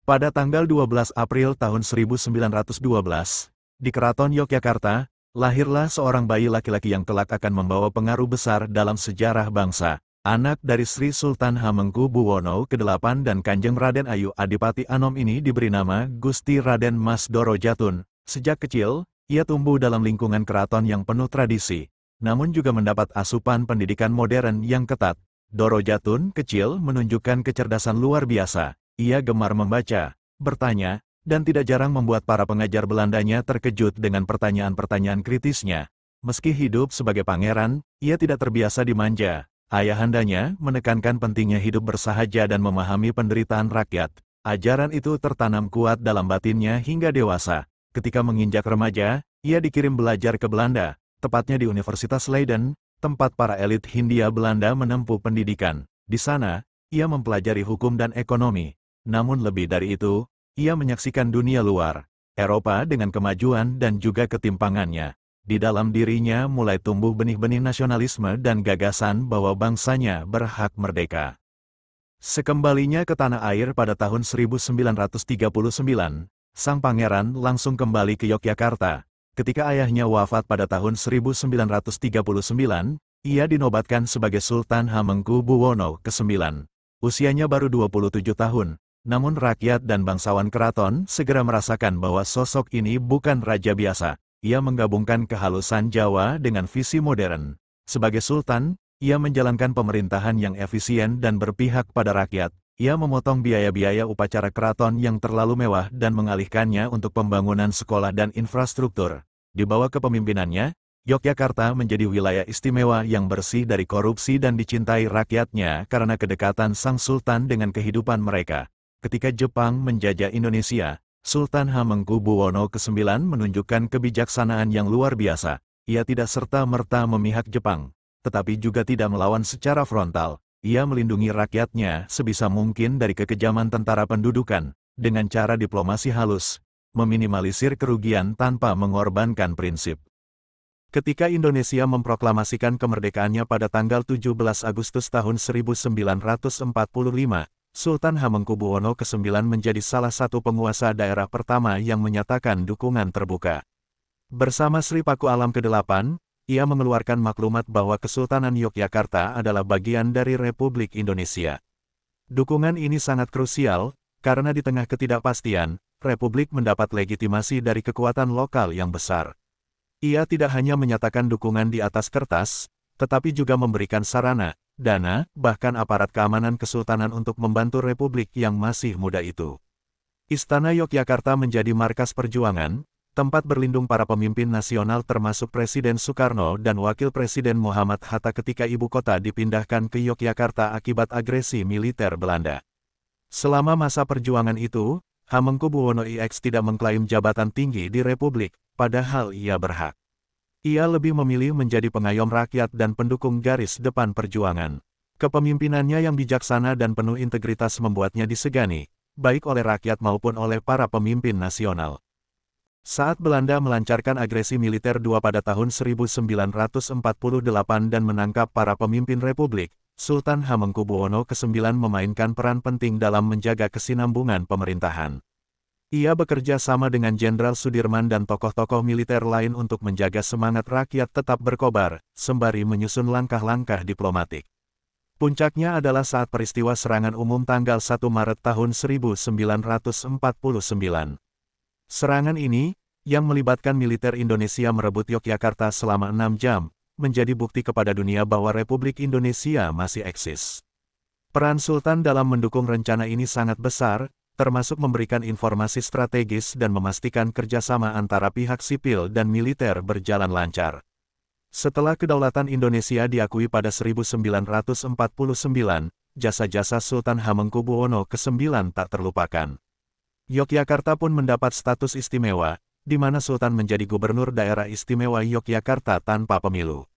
Pada tanggal 12 April tahun 1912, di Keraton Yogyakarta, lahirlah seorang bayi laki-laki yang kelak akan membawa pengaruh besar dalam sejarah bangsa. Anak dari Sri Sultan Hamengkubuwono ke-8 dan Kanjeng Raden Ayu Adipati Anom ini diberi nama Gusti Raden Mas Doro Jatun. Sejak kecil, ia tumbuh dalam lingkungan keraton yang penuh tradisi, namun juga mendapat asupan pendidikan modern yang ketat. Doro Jatun kecil menunjukkan kecerdasan luar biasa. Ia gemar membaca, bertanya, dan tidak jarang membuat para pengajar Belandanya terkejut dengan pertanyaan-pertanyaan kritisnya. Meski hidup sebagai pangeran, ia tidak terbiasa dimanja. Ayahandanya menekankan pentingnya hidup bersahaja dan memahami penderitaan rakyat. Ajaran itu tertanam kuat dalam batinnya hingga dewasa. Ketika menginjak remaja, ia dikirim belajar ke Belanda, tepatnya di Universitas Leiden, tempat para elit Hindia Belanda menempuh pendidikan. Di sana, ia mempelajari hukum dan ekonomi. Namun lebih dari itu, ia menyaksikan dunia luar, Eropa dengan kemajuan dan juga ketimpangannya. Di dalam dirinya mulai tumbuh benih-benih nasionalisme dan gagasan bahwa bangsanya berhak merdeka. Sekembalinya ke tanah air pada tahun 1939, sang pangeran langsung kembali ke Yogyakarta. Ketika ayahnya wafat pada tahun 1939, ia dinobatkan sebagai Sultan Hamengkubuwono ke-9. Usianya baru 27 tahun. Namun rakyat dan bangsawan keraton segera merasakan bahwa sosok ini bukan raja biasa. Ia menggabungkan kehalusan Jawa dengan visi modern. Sebagai sultan, ia menjalankan pemerintahan yang efisien dan berpihak pada rakyat. Ia memotong biaya-biaya upacara keraton yang terlalu mewah dan mengalihkannya untuk pembangunan sekolah dan infrastruktur. Di bawah kepemimpinannya, Yogyakarta menjadi wilayah istimewa yang bersih dari korupsi dan dicintai rakyatnya karena kedekatan sang sultan dengan kehidupan mereka. Ketika Jepang menjajah Indonesia, Sultan Hamengkubuwono ke-9 menunjukkan kebijaksanaan yang luar biasa. Ia tidak serta-merta memihak Jepang, tetapi juga tidak melawan secara frontal. Ia melindungi rakyatnya sebisa mungkin dari kekejaman tentara pendudukan, dengan cara diplomasi halus, meminimalisir kerugian tanpa mengorbankan prinsip. Ketika Indonesia memproklamasikan kemerdekaannya pada tanggal 17 Agustus tahun 1945, Sultan Hamengkubuwono ke-9 menjadi salah satu penguasa daerah pertama yang menyatakan dukungan terbuka. Bersama Sri Paku Alam ke-8, ia mengeluarkan maklumat bahwa Kesultanan Yogyakarta adalah bagian dari Republik Indonesia. Dukungan ini sangat krusial, karena di tengah ketidakpastian, Republik mendapat legitimasi dari kekuatan lokal yang besar. Ia tidak hanya menyatakan dukungan di atas kertas, tetapi juga memberikan sarana, dana, bahkan aparat keamanan kesultanan untuk membantu republik yang masih muda itu. Istana Yogyakarta menjadi markas perjuangan, tempat berlindung para pemimpin nasional termasuk Presiden Soekarno dan Wakil Presiden Muhammad Hatta ketika ibu kota dipindahkan ke Yogyakarta akibat agresi militer Belanda. Selama masa perjuangan itu, Hamengkubuwono IX tidak mengklaim jabatan tinggi di republik, padahal ia berhak. Ia lebih memilih menjadi pengayom rakyat dan pendukung garis depan perjuangan. Kepemimpinannya yang bijaksana dan penuh integritas membuatnya disegani, baik oleh rakyat maupun oleh para pemimpin nasional. Saat Belanda melancarkan agresi militer II pada tahun 1948 dan menangkap para pemimpin republik, Sultan Hamengkubuwono ke-9 memainkan peran penting dalam menjaga kesinambungan pemerintahan. Ia bekerja sama dengan Jenderal Sudirman dan tokoh-tokoh militer lain untuk menjaga semangat rakyat tetap berkobar, sembari menyusun langkah-langkah diplomatik. Puncaknya adalah saat peristiwa serangan umum tanggal 1 Maret tahun 1949. Serangan ini, yang melibatkan militer Indonesia merebut Yogyakarta selama 6 jam, menjadi bukti kepada dunia bahwa Republik Indonesia masih eksis. Peran Sultan dalam mendukung rencana ini sangat besar, termasuk memberikan informasi strategis dan memastikan kerjasama antara pihak sipil dan militer berjalan lancar. Setelah kedaulatan Indonesia diakui pada 1949, jasa-jasa Sultan Hamengkubuwono ke-9 tak terlupakan. Yogyakarta pun mendapat status istimewa, di mana Sultan menjadi gubernur daerah istimewa Yogyakarta tanpa pemilu.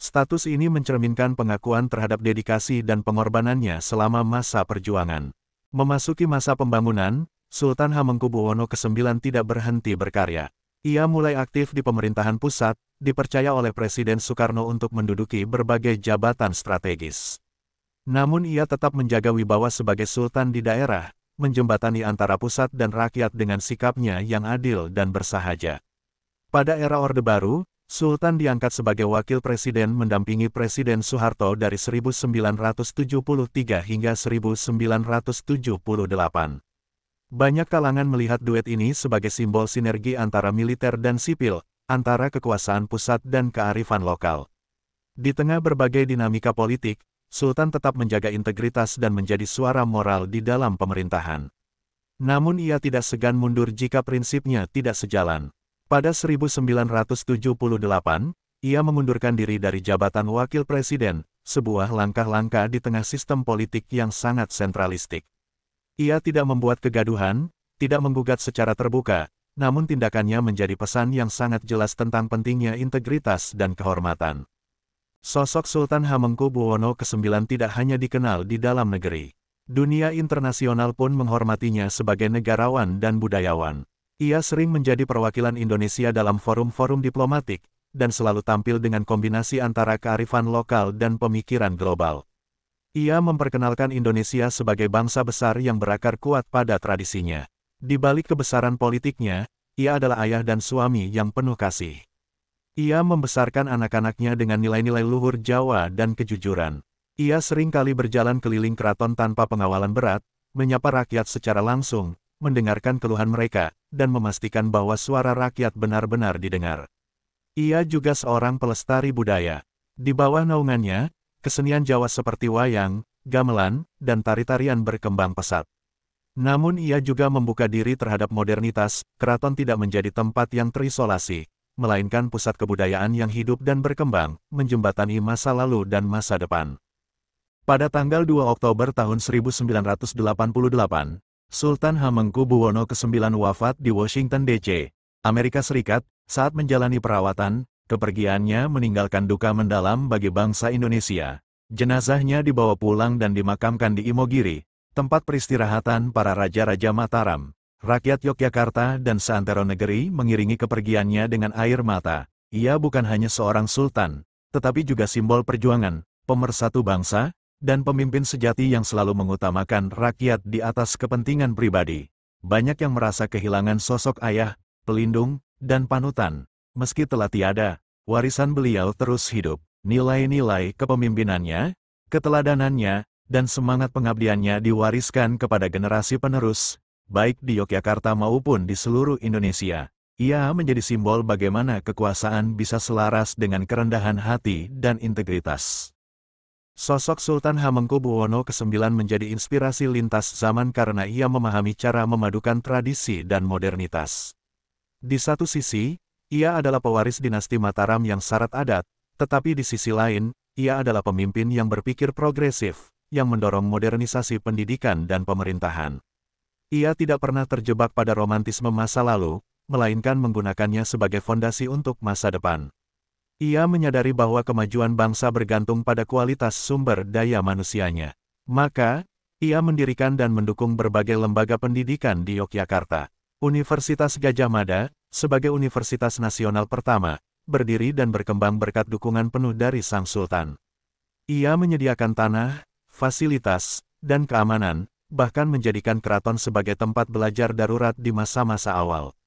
Status ini mencerminkan pengakuan terhadap dedikasi dan pengorbanannya selama masa perjuangan. Memasuki masa pembangunan, Sultan Hamengkubuwono ke-9 tidak berhenti berkarya. Ia mulai aktif di pemerintahan pusat, dipercaya oleh Presiden Soekarno untuk menduduki berbagai jabatan strategis. Namun ia tetap menjaga wibawa sebagai sultan di daerah, menjembatani antara pusat dan rakyat dengan sikapnya yang adil dan bersahaja. Pada era Orde Baru, Sultan diangkat sebagai wakil presiden mendampingi Presiden Soeharto dari 1973 hingga 1978. Banyak kalangan melihat duet ini sebagai simbol sinergi antara militer dan sipil, antara kekuasaan pusat dan kearifan lokal. Di tengah berbagai dinamika politik, Sultan tetap menjaga integritas dan menjadi suara moral di dalam pemerintahan. Namun ia tidak segan mundur jika prinsipnya tidak sejalan. Pada 1978, ia mengundurkan diri dari jabatan wakil presiden, sebuah langkah-langkah di tengah sistem politik yang sangat sentralistik. Ia tidak membuat kegaduhan, tidak menggugat secara terbuka, namun tindakannya menjadi pesan yang sangat jelas tentang pentingnya integritas dan kehormatan. Sosok Sultan Hamengkubuwono ke-9 tidak hanya dikenal di dalam negeri. Dunia internasional pun menghormatinya sebagai negarawan dan budayawan. Ia sering menjadi perwakilan Indonesia dalam forum-forum diplomatik, dan selalu tampil dengan kombinasi antara kearifan lokal dan pemikiran global. Ia memperkenalkan Indonesia sebagai bangsa besar yang berakar kuat pada tradisinya. Di balik kebesaran politiknya, ia adalah ayah dan suami yang penuh kasih. Ia membesarkan anak-anaknya dengan nilai-nilai luhur Jawa dan kejujuran. Ia sering kali berjalan keliling keraton tanpa pengawalan berat, menyapa rakyat secara langsung, mendengarkan keluhan mereka, dan memastikan bahwa suara rakyat benar-benar didengar. Ia juga seorang pelestari budaya. Di bawah naungannya, kesenian Jawa seperti wayang, gamelan, dan tari-tarian berkembang pesat. Namun ia juga membuka diri terhadap modernitas, keraton tidak menjadi tempat yang terisolasi, melainkan pusat kebudayaan yang hidup dan berkembang, menjembatani masa lalu dan masa depan. Pada tanggal 2 Oktober tahun 1988, Sultan Hamengkubuwono ke-9 wafat di Washington, D.C., Amerika Serikat, saat menjalani perawatan. Kepergiannya meninggalkan duka mendalam bagi bangsa Indonesia. Jenazahnya dibawa pulang dan dimakamkan di Imogiri, tempat peristirahatan para raja-raja Mataram. Rakyat Yogyakarta dan seantero negeri mengiringi kepergiannya dengan air mata. Ia bukan hanya seorang sultan, tetapi juga simbol perjuangan, pemersatu bangsa, dan pemimpin sejati yang selalu mengutamakan rakyat di atas kepentingan pribadi. Banyak yang merasa kehilangan sosok ayah, pelindung, dan panutan. Meski telah tiada, warisan beliau terus hidup. Nilai-nilai kepemimpinannya, keteladanannya, dan semangat pengabdiannya diwariskan kepada generasi penerus, baik di Yogyakarta maupun di seluruh Indonesia. Ia menjadi simbol bagaimana kekuasaan bisa selaras dengan kerendahan hati dan integritas. Sosok Sultan Hamengkubuwono ke-9 menjadi inspirasi lintas zaman karena ia memahami cara memadukan tradisi dan modernitas. Di satu sisi, ia adalah pewaris dinasti Mataram yang syarat adat, tetapi di sisi lain, ia adalah pemimpin yang berpikir progresif, yang mendorong modernisasi pendidikan dan pemerintahan. Ia tidak pernah terjebak pada romantisme masa lalu, melainkan menggunakannya sebagai fondasi untuk masa depan. Ia menyadari bahwa kemajuan bangsa bergantung pada kualitas sumber daya manusianya. Maka, ia mendirikan dan mendukung berbagai lembaga pendidikan di Yogyakarta. Universitas Gadjah Mada, sebagai universitas nasional pertama, berdiri dan berkembang berkat dukungan penuh dari Sang Sultan. Ia menyediakan tanah, fasilitas, dan keamanan, bahkan menjadikan keraton sebagai tempat belajar darurat di masa-masa awal.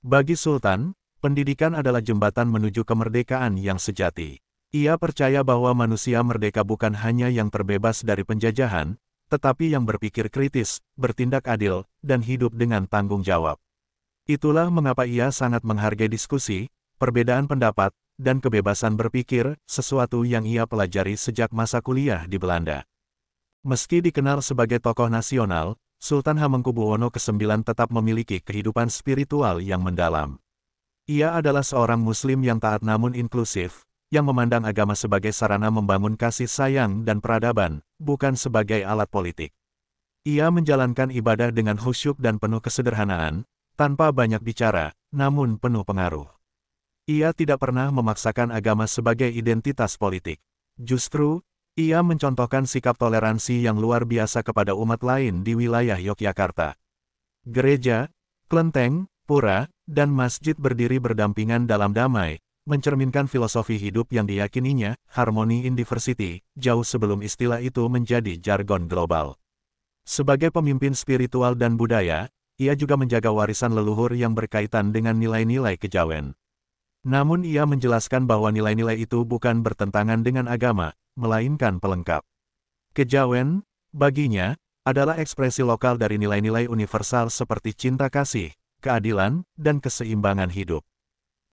Bagi Sultan, pendidikan adalah jembatan menuju kemerdekaan yang sejati. Ia percaya bahwa manusia merdeka bukan hanya yang terbebas dari penjajahan, tetapi yang berpikir kritis, bertindak adil, dan hidup dengan tanggung jawab. Itulah mengapa ia sangat menghargai diskusi, perbedaan pendapat, dan kebebasan berpikir, sesuatu yang ia pelajari sejak masa kuliah di Belanda. Meski dikenal sebagai tokoh nasional, Sultan Hamengkubuwono ke-9 tetap memiliki kehidupan spiritual yang mendalam. Ia adalah seorang Muslim yang taat namun inklusif, yang memandang agama sebagai sarana membangun kasih sayang dan peradaban, bukan sebagai alat politik. Ia menjalankan ibadah dengan khusyuk dan penuh kesederhanaan, tanpa banyak bicara, namun penuh pengaruh. Ia tidak pernah memaksakan agama sebagai identitas politik. Justru, ia mencontohkan sikap toleransi yang luar biasa kepada umat lain di wilayah Yogyakarta. Gereja, kelenteng, pura, dan masjid berdiri berdampingan dalam damai, mencerminkan filosofi hidup yang diyakininya, harmoni in diversity, jauh sebelum istilah itu menjadi jargon global. Sebagai pemimpin spiritual dan budaya, ia juga menjaga warisan leluhur yang berkaitan dengan nilai-nilai kejawen. Namun ia menjelaskan bahwa nilai-nilai itu bukan bertentangan dengan agama, melainkan pelengkap. Kejawen, baginya, adalah ekspresi lokal dari nilai-nilai universal seperti cinta kasih, keadilan, dan keseimbangan hidup.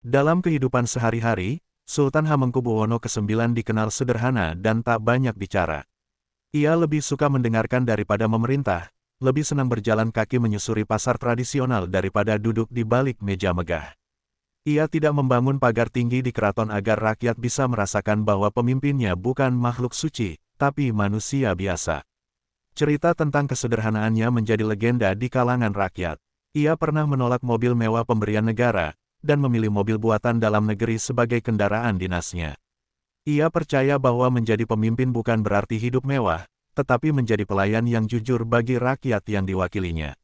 Dalam kehidupan sehari-hari, Sultan Hamengkubuwono ke-9 dikenal sederhana dan tak banyak bicara. Ia lebih suka mendengarkan daripada memerintah, lebih senang berjalan kaki menyusuri pasar tradisional daripada duduk di balik meja megah. Ia tidak membangun pagar tinggi di keraton agar rakyat bisa merasakan bahwa pemimpinnya bukan makhluk suci, tapi manusia biasa. Cerita tentang kesederhanaannya menjadi legenda di kalangan rakyat. Ia pernah menolak mobil mewah pemberian negara, dan memilih mobil buatan dalam negeri sebagai kendaraan dinasnya. Ia percaya bahwa menjadi pemimpin bukan berarti hidup mewah, tetapi menjadi pelayan yang jujur bagi rakyat yang diwakilinya.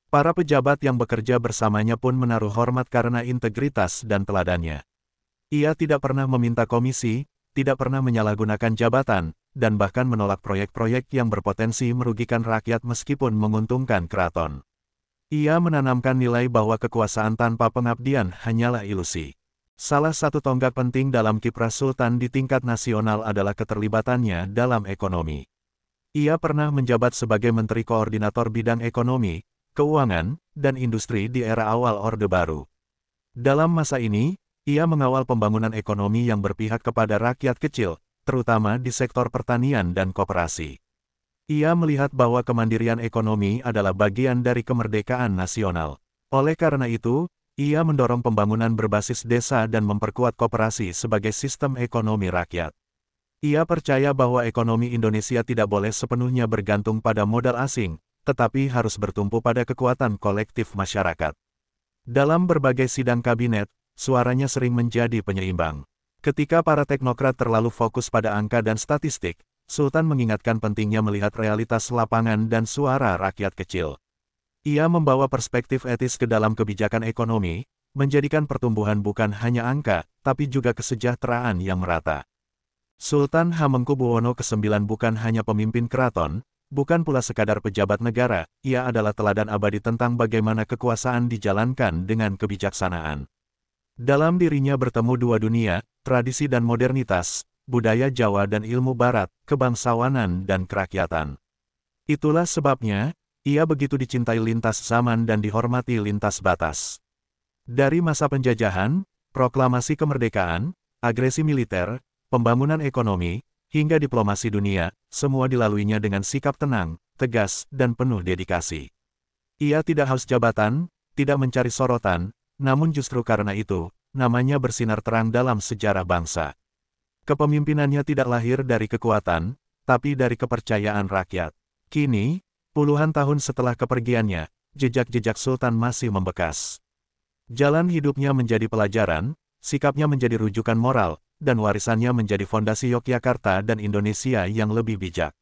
Para pejabat yang bekerja bersamanya pun menaruh hormat karena integritas dan teladannya. Ia tidak pernah meminta komisi, tidak pernah menyalahgunakan jabatan, dan bahkan menolak proyek-proyek yang berpotensi merugikan rakyat meskipun menguntungkan keraton. Ia menanamkan nilai bahwa kekuasaan tanpa pengabdian hanyalah ilusi. Salah satu tonggak penting dalam kiprah Sultan di tingkat nasional adalah keterlibatannya dalam ekonomi. Ia pernah menjabat sebagai Menteri Koordinator Bidang Ekonomi, Keuangan, dan Industri di era awal Orde Baru. Dalam masa ini, ia mengawal pembangunan ekonomi yang berpihak kepada rakyat kecil, terutama di sektor pertanian dan koperasi. Ia melihat bahwa kemandirian ekonomi adalah bagian dari kemerdekaan nasional. Oleh karena itu, ia mendorong pembangunan berbasis desa dan memperkuat koperasi sebagai sistem ekonomi rakyat. Ia percaya bahwa ekonomi Indonesia tidak boleh sepenuhnya bergantung pada modal asing, tetapi harus bertumpu pada kekuatan kolektif masyarakat. Dalam berbagai sidang kabinet, suaranya sering menjadi penyeimbang. Ketika para teknokrat terlalu fokus pada angka dan statistik, Sultan mengingatkan pentingnya melihat realitas lapangan dan suara rakyat kecil. Ia membawa perspektif etis ke dalam kebijakan ekonomi, menjadikan pertumbuhan bukan hanya angka, tapi juga kesejahteraan yang merata. Sultan Hamengkubuwono ke-9 bukan hanya pemimpin keraton, bukan pula sekadar pejabat negara, ia adalah teladan abadi tentang bagaimana kekuasaan dijalankan dengan kebijaksanaan. Dalam dirinya bertemu dua dunia, tradisi dan modernitas, budaya Jawa dan ilmu Barat, kebangsawanan dan kerakyatan. Itulah sebabnya, ia begitu dicintai lintas zaman dan dihormati lintas batas. Dari masa penjajahan, proklamasi kemerdekaan, agresi militer, pembangunan ekonomi, hingga diplomasi dunia, semua dilaluinya dengan sikap tenang, tegas, dan penuh dedikasi. Ia tidak haus jabatan, tidak mencari sorotan, namun justru karena itu, namanya bersinar terang dalam sejarah bangsa. Kepemimpinannya tidak lahir dari kekuatan, tapi dari kepercayaan rakyat. Kini, puluhan tahun setelah kepergiannya, jejak-jejak Sultan masih membekas. Jalan hidupnya menjadi pelajaran, sikapnya menjadi rujukan moral, dan warisannya menjadi fondasi Yogyakarta dan Indonesia yang lebih bijak.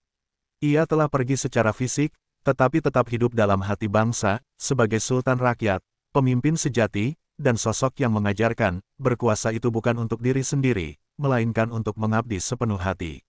Ia telah pergi secara fisik, tetapi tetap hidup dalam hati bangsa, sebagai Sultan Rakyat, pemimpin sejati, dan sosok yang mengajarkan, berkuasa itu bukan untuk diri sendiri, melainkan untuk mengabdi sepenuh hati.